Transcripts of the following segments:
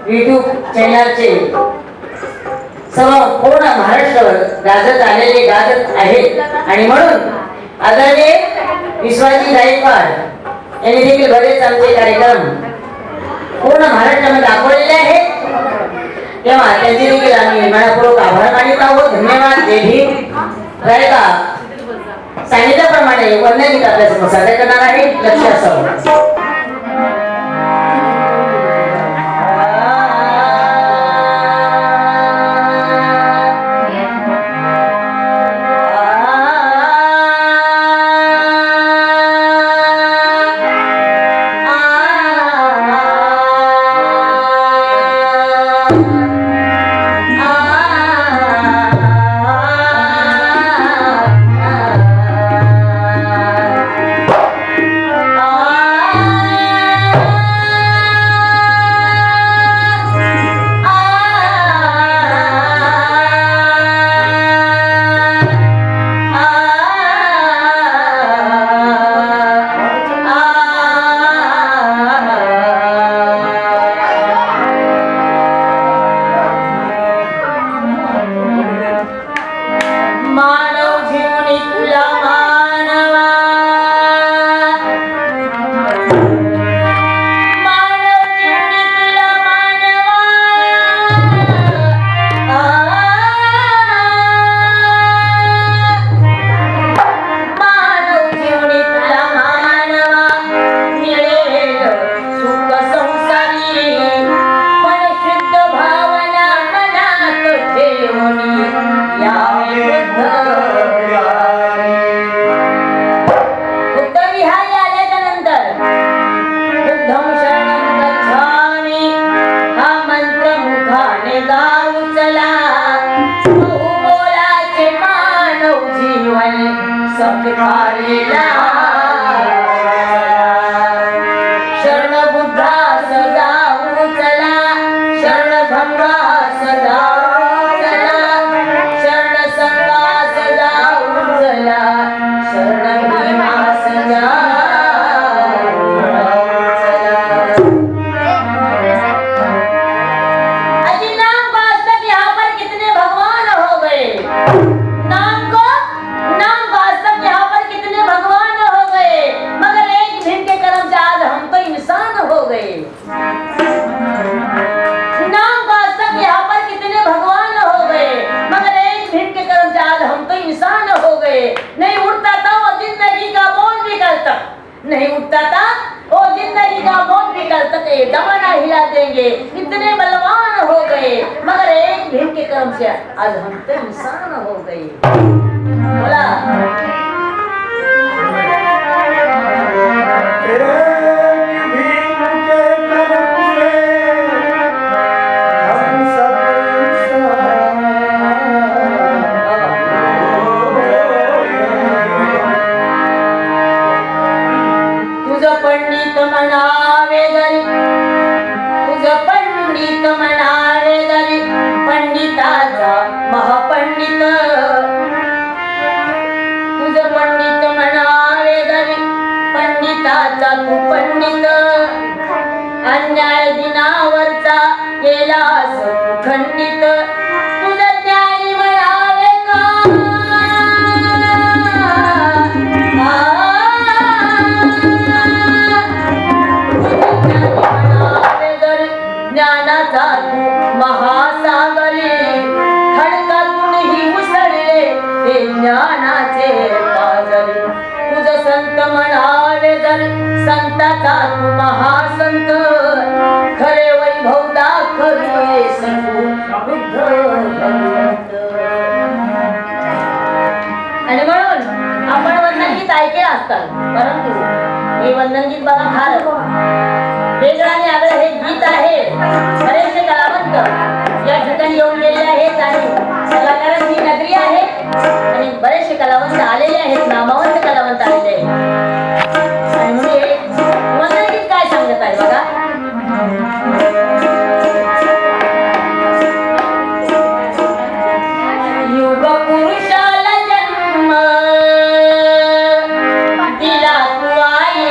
YouTube चॅनलचे सर्व पूर्ण महाराष्ट्रावर गाजत आहेत आणि म्हणून आदरणीय विश्वाजी गायकवाड यांनी देखील बरेच आमचे कार्यक्रम पूर्ण महाराष्ट्रामध्ये दाखवलेले आहेत. तेव्हा त्यांचे देखील आम्ही मनापूर्वक आभार मानित आहोत. धन्यवाद. जय भीम. रायका सांगितल्याप्रमाणे वंदनीत आपल्यासमोर सादर करणार आहे. लक्ष असावं. नहीं उठता था वो जिंदगी का मौत भी कर सके जमाना हिला देंगे इतने बलवान हो गए मगर एक भीम के कर्म से आज हम तो इंसान हो गए. बोला तू पंडित अन्याय दिनावरचा केलास खंडित तुझं ज्ञानी म्हणावे का ज्ञानाचा तू महासागरी खडकातूनही उसळले हे ज्ञानाचे पाजरी तुझं संत म्हणावे जर संताचा तू महासंत खरे वैभव दाखवे बुद्ध भगवंत. आणि म्हणून आपण वंदनगीत ऐकले असतात परंतु हे वंदनगीत बघा फार वेगळं आणि आगळं हे गीत आहे. बरेचसे कलावंत या ठिकाणी येऊन गेलेले आहेत आणि कलाकारांची नगरी आहे आणि बरेचसे कलावंत आलेले आहेत. नामवंत कलावंत आलेले आहेत आणि म्हणून वंदनगीत काय सांगत आहे बघा. युग पुरुषाला जन्म दिला तू आई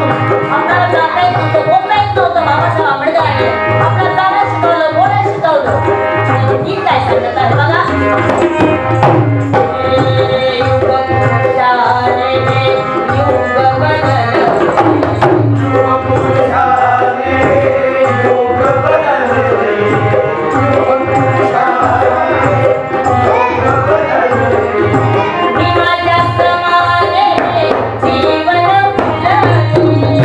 आपल्याला जाता येत नव्हतं, बोलता येत नव्हतं. बाबासाहेब आंबेडकरांनी आपल्याला चालायला शिकवलं, बोलायला शिकवलं. आणि गीत काय सांगत आहे बघा. हे युग पुरुषाने युग बदलले. भीमाच्या क्रमाने जीवन फुलले.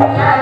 या